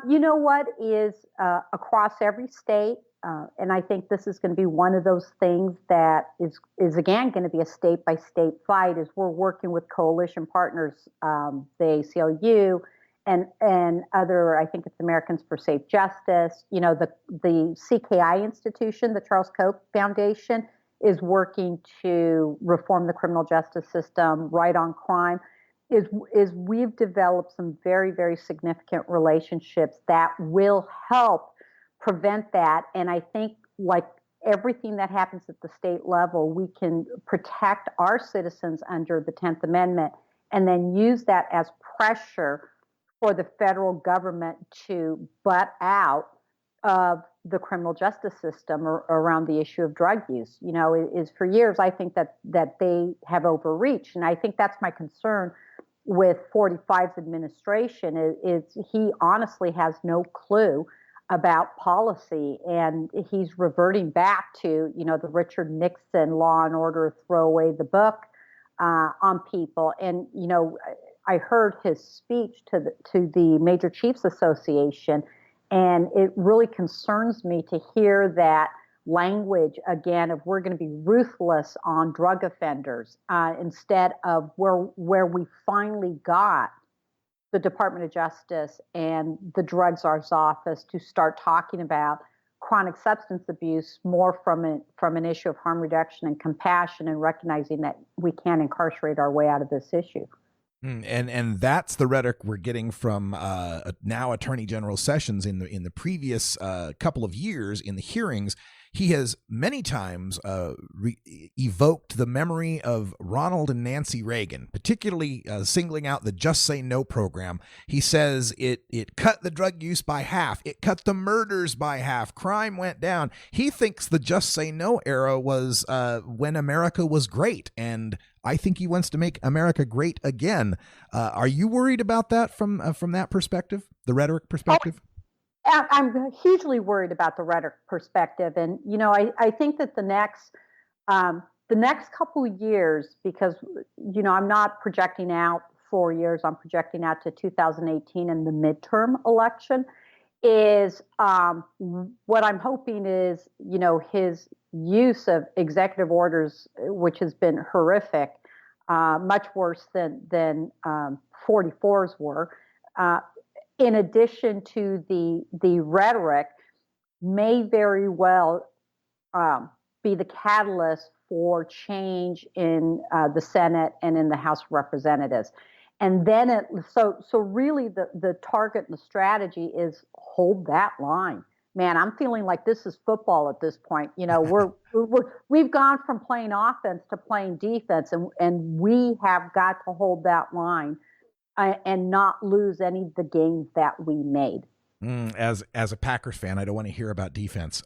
You know what is across every state, and I think this is going to be one of those things that is again going to be a state-by-state fight, is we're working with coalition partners, the ACLU and other, I think it's Americans for Safe Justice. The CKI institution, the Charles Koch Foundation, is working to reform the criminal justice system, right on crime. Is we've developed some very, very significant relationships that will help prevent that. And I think, like everything that happens at the state level, we can protect our citizens under the 10th Amendment and then use that as pressure for the federal government to butt out of the criminal justice system around the issue of drug use. Is for years, I think that they have overreached. And I think that's my concern with 45's administration is he honestly has no clue about policy, and he's reverting back to, the Richard Nixon Law and Order, throw away the book on people. And, I heard his speech to the Major Chiefs Association, And it really concerns me to hear that language again of we're going to be ruthless on drug offenders instead of where we finally got the Department of Justice and the Drug Czar's office to start talking about chronic substance abuse more from an issue of harm reduction and compassion, and recognizing that we can't incarcerate our way out of this issue.
And that's the rhetoric we're getting from now Attorney General Sessions in the previous couple of years in the hearings. He has many times evoked the memory of Ronald and Nancy Reagan, particularly singling out the Just Say No program. He says it cut the drug use by half. It cut the murders by half. Crime went down. He thinks the Just Say No era was when America was great, and I think he wants to make America great again. Are you worried about that from that perspective, the rhetoric perspective?
I'm hugely worried about the rhetoric perspective. And, I think that the next couple of years, because, I'm not projecting out 4 years, I'm projecting out to 2018 and the midterm election, is what I'm hoping is, his use of executive orders, which has been horrific, much worse than 44s were, in addition to the rhetoric, may very well be the catalyst for change in the Senate and in the House of Representatives. And then so really the target and the strategy is hold that line. Man, I'm feeling like this is football at this point. We've gone from playing offense to playing defense, and we have got to hold that line and not lose any of the gains that we made.
As a Packers fan, I don't want to hear about defense.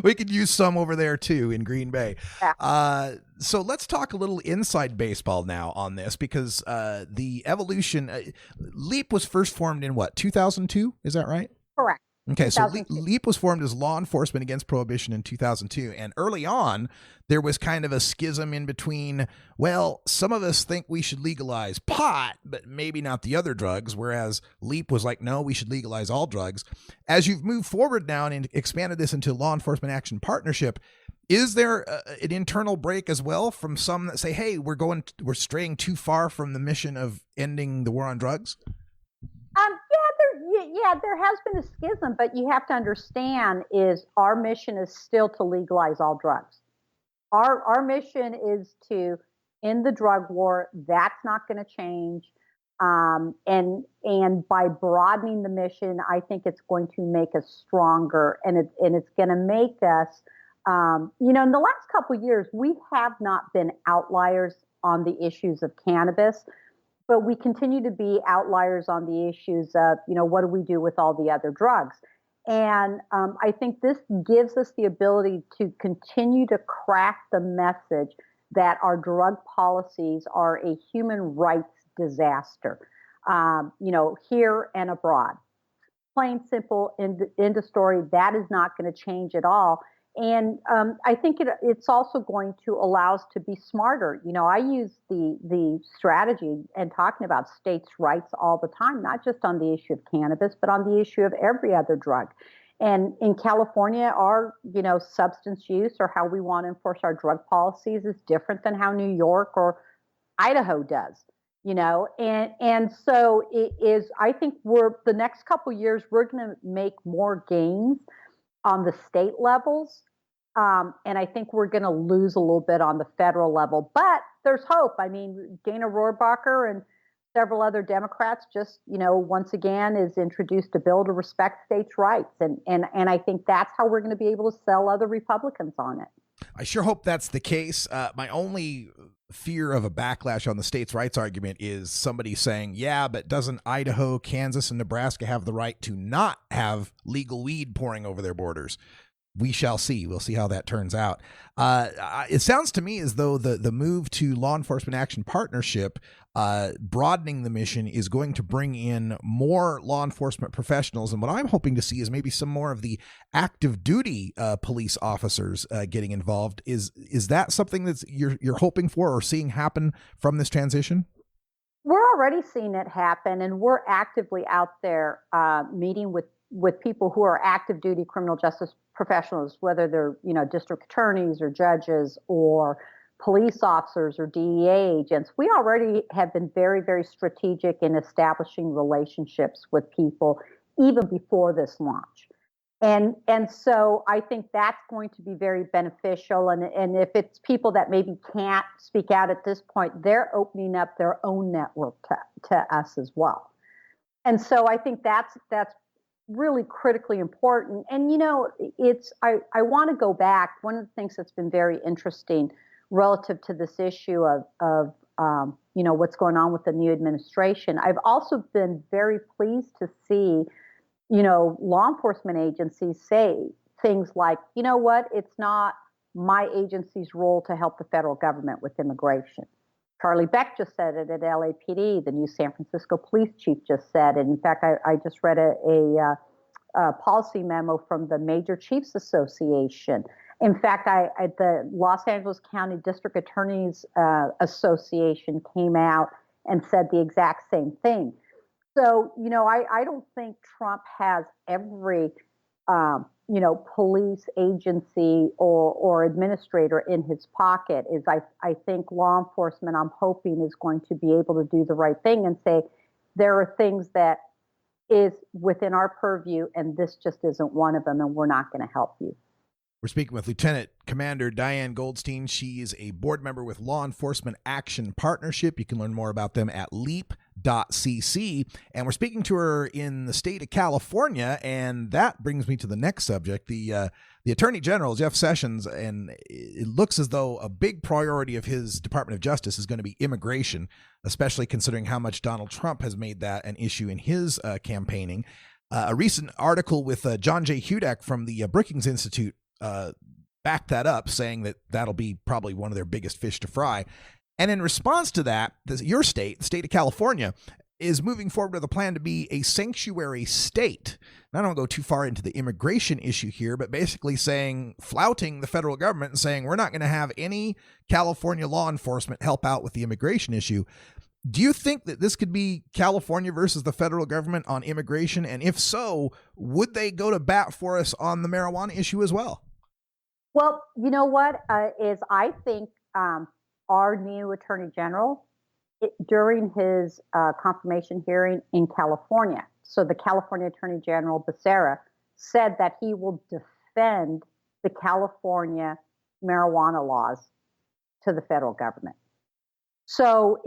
We could use some over there too in Green Bay. Yeah. So let's talk a little inside baseball now on this, because the evolution, LEAP was first formed in what, 2002? Is that right?
Correct.
Okay, so LEAP was formed as law enforcement against prohibition in 2002. And early on, there was kind of a schism in between, well, some of us think we should legalize pot, but maybe not the other drugs, whereas LEAP was like, no, we should legalize all drugs. As you've moved forward now and expanded this into law enforcement action partnership, is there an internal break as well from some that say, hey, we're straying too far from the mission of ending the war on drugs?
There has been a schism, but you have to understand is our mission is still to legalize all drugs. Our mission is to end the drug war. That's not going to change. And by broadening the mission, I think it's going to make us stronger, and it's going to make us, in the last couple of years, we have not been outliers on the issues of cannabis. But we continue to be outliers on the issues of, what do we do with all the other drugs? And I think this gives us the ability to continue to craft the message that our drug policies are a human rights disaster, here and abroad. Plain, simple, end of story. That is not going to change at all. And I think it's also going to allow us to be smarter. I use the strategy and talking about states' rights all the time, not just on the issue of cannabis, but on the issue of every other drug. And in California, our substance use or how we want to enforce our drug policies is different than how New York or Idaho does. And so it is. I think the next couple of years we're going to make more gains on the state levels. And I think we're going to lose a little bit on the federal level, but there's hope. I mean, Dana Rohrabacher and several other Democrats just, once again is introduced a bill to respect states' rights. And I think that's how we're going to be able to sell other Republicans on it.
I sure hope that's the case. My only fear of a backlash on the states' rights argument is somebody saying, yeah, but doesn't Idaho, Kansas, and Nebraska have the right to not have legal weed pouring over their borders? We shall see. We'll see how that turns out. It sounds to me as though the move to law enforcement action partnership, broadening the mission, is going to bring in more law enforcement professionals. And what I'm hoping to see is maybe some more of the active duty police officers getting involved. Is that something that you're hoping for or seeing happen from this transition?
We're already seen it happen, and we're actively out there meeting with people who are active duty criminal justice professionals, whether they're, district attorneys or judges or police officers or DEA agents. We already have been very, very strategic in establishing relationships with people even before this launch. And so I think that's going to be very beneficial. And if it's people that maybe can't speak out at this point, they're opening up their own network to us as well. And so I think that's really critically important. And, I want to go back. One of the things that's been very interesting relative to this issue of what's going on with the new administration, I've also been very pleased to see law enforcement agencies say things like, it's not my agency's role to help the federal government with immigration. Charlie Beck just said it at LAPD. The new San Francisco police chief just said it. In fact, I just read a policy memo from the Major Chiefs Association. In fact, the Los Angeles County District Attorneys Association came out and said the exact same thing. So, I don't think Trump has every, police agency or administrator in his pocket. I think law enforcement, I'm hoping, is going to be able to do the right thing and say, there are things that is within our purview, and this just isn't one of them, and we're not going to help you.
We're speaking with Lieutenant Commander Diane Goldstein. She is a board member with Law Enforcement Action Partnership. You can learn more about them at leap.cc. And we're speaking to her in the state of California. And that brings me to the next subject. The Attorney General, Jeff Sessions, and it looks as though a big priority of his Department of Justice is going to be immigration, especially considering how much Donald Trump has made that an issue in his campaigning. A recent article with John J. Hudak from the Brookings Institute backed that up, saying that that'll be probably one of their biggest fish to fry. And in response to that, your state, the state of California, is moving forward with a plan to be a sanctuary state. Now, I don't go too far into the immigration issue here, but basically flouting the federal government and saying we're not going to have any California law enforcement help out with the immigration issue. Do you think that this could be California versus the federal government on immigration? And if so, would they go to bat for us on the marijuana issue as well?
Well, you know what is I think our new Attorney General, during his confirmation hearing in California, so the California Attorney General Becerra said that he will defend the California marijuana laws to the federal government. So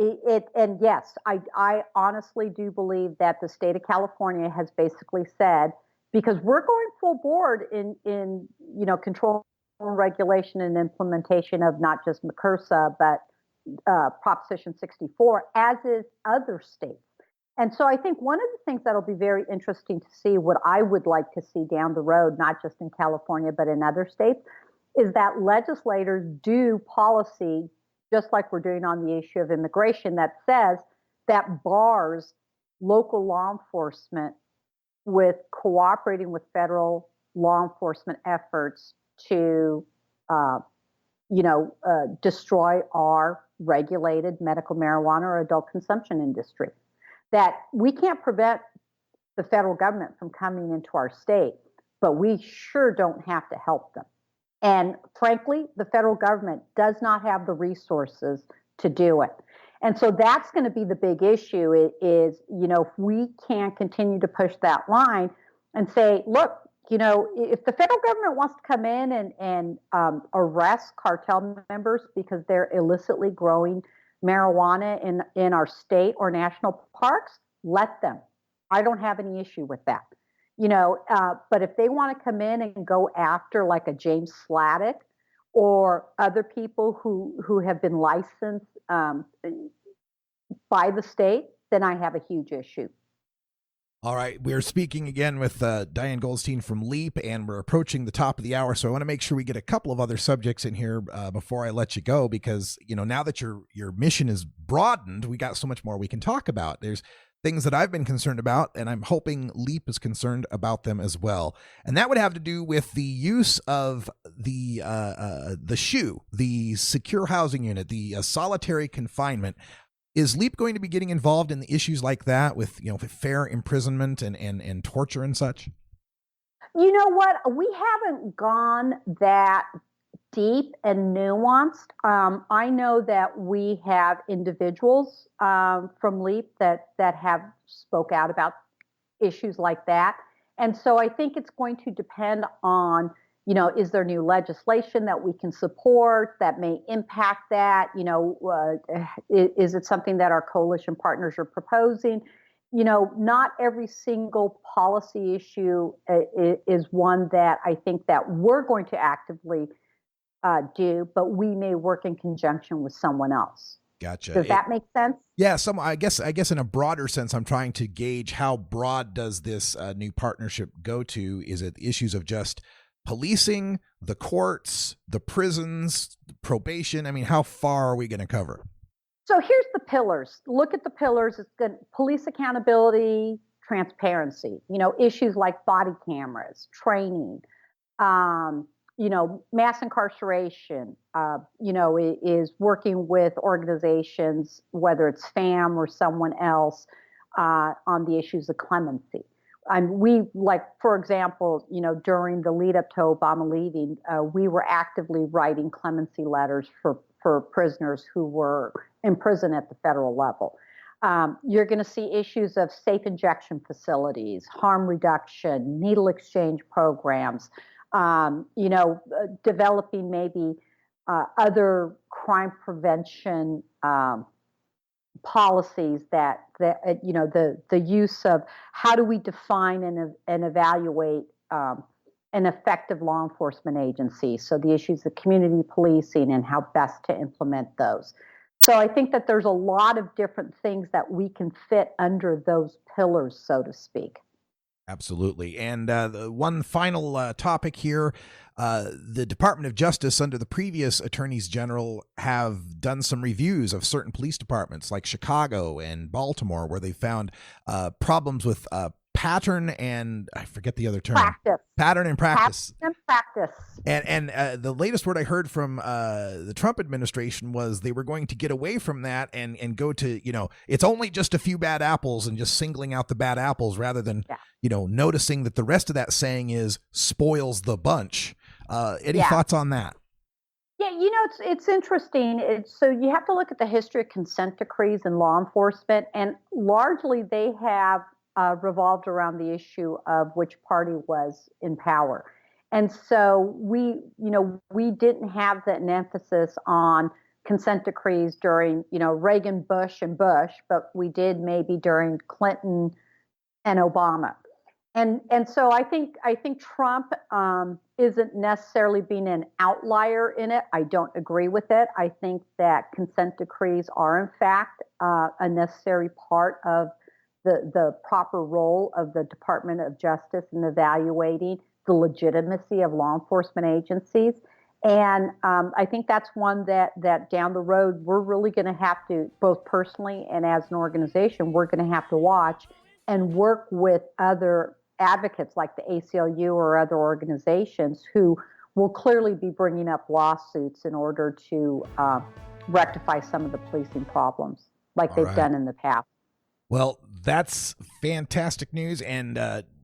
and yes, I honestly do believe that the state of California has basically said, because we're going full board in control, regulation, and implementation of not just MCRSA, but Proposition 64, as is other states. And so I think one of the things that'll be very interesting to see, what I would like to see down the road, not just in California, but in other states, is that legislators do policy, just like we're doing on the issue of immigration, that says that bars local law enforcement with cooperating with federal law enforcement efforts to, destroy our regulated medical marijuana or adult consumption industry. That we can't prevent the federal government from coming into our state, but we sure don't have to help them. And frankly, the federal government does not have the resources to do it. And so that's going to be the big issue is, if we can't continue to push that line and say, look, if the federal government wants to come in and arrest cartel members because they're illicitly growing marijuana in our state or national parks, let them. I don't have any issue with that. But if they want to come in and go after like a James Sladek or other people who have been licensed by the state, then I have a huge issue.
All right, we're speaking again with Diane Goldstein from LEAP, and we're approaching the top of the hour, so I want to make sure we get a couple of other subjects in here before I let you go, because now that your mission is broadened, we got so much more we can talk about. There's things that I've been concerned about, and I'm hoping LEAP is concerned about them as well. And that would have to do with the use of the SHU, the secure housing unit, the solitary confinement. Is LEAP going to be getting involved in the issues like that with, with fair imprisonment and torture and such?
You know what? We haven't gone that deep and nuanced. I know that we have individuals from LEAP that have spoke out about issues like that. And so I think it's going to depend on, is there new legislation that we can support that may impact that? Is it something that our coalition partners are proposing? Not every single policy issue is one that I think that we're going to actively do, but we may work in conjunction with someone else.
Gotcha.
Does that make sense?
Yeah. I guess in a broader sense, I'm trying to gauge how broad does this new partnership go to? Is it issues of just policing, the courts, the prisons, probation? I mean, how far are we going to cover?
So here's the pillars. Look at the pillars. It's good. Police accountability, transparency, issues like body cameras, training, mass incarceration, is working with organizations, whether it's FAM or someone else, on the issues of clemency. For example, during the lead up to Obama leaving, we were actively writing clemency letters for prisoners who were in prison at the federal level. You're going to see issues of safe injection facilities, harm reduction, needle exchange programs, developing maybe other crime prevention policies that the use of how do we define and evaluate an effective law enforcement agency. So the issues of community policing and how best to implement those. So I think that there's a lot of different things that we can fit under those pillars, so to speak.
Absolutely. And the one final topic here, the Department of Justice under the previous attorneys general have done some reviews of certain police departments like Chicago and Baltimore, where they found problems with pattern and I forget the other term.
Practice.
Pattern and practice.
Pattern and practice.
And the latest word I heard from the Trump administration was they were going to get away from that and go to, it's only just a few bad apples and just singling out the bad apples rather than, noticing that the rest of that saying is spoils the bunch. Any thoughts on that?
Yeah, it's interesting. So you have to look at the history of consent decrees in law enforcement, and largely they have revolved around the issue of which party was in power. And so we didn't have an emphasis on consent decrees during, Reagan, Bush, but we did maybe during Clinton and Obama. And so I think Trump isn't necessarily being an outlier in it. I don't agree with it. I think that consent decrees are in fact a necessary part of the proper role of the Department of Justice in evaluating the legitimacy of law enforcement agencies. And I think that's one that down the road, we're really going to have to, both personally and as an organization, we're going to have to watch and work with other advocates like the ACLU or other organizations who will clearly be bringing up lawsuits in order to rectify some of the policing problems like they've done in the past.
Well, that's fantastic news, and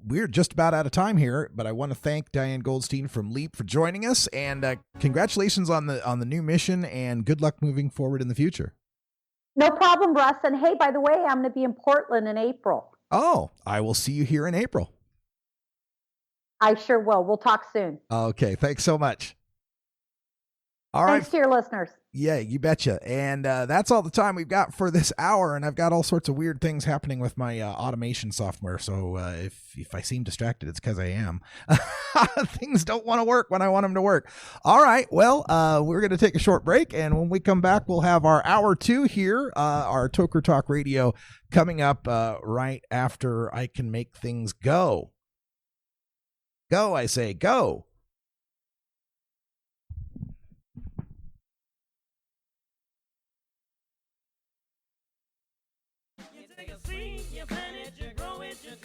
we're just about out of time here, but I want to thank Diane Goldstein from LEAP for joining us, and congratulations on the new mission, and good luck moving forward in the future.
No problem, Russ. And hey, by the way, I'm going to be in Portland in April.
Oh, I will see you here in April.
I sure will. We'll talk soon.
Okay, thanks so much. All
Thanks
right.
to your listeners.
Yeah, you betcha. And that's all the time we've got for this hour. And I've got all sorts of weird things happening with my automation software. So if I seem distracted, it's because I am. Things don't want to work when I want them to work. All right. Well, we're going to take a short break. And when we come back, we'll have our hour 2 here, our Toker Talk Radio coming up right after I Can Make Things Go. Go, I say, go.
You take a seed, you plant it, you grow it, you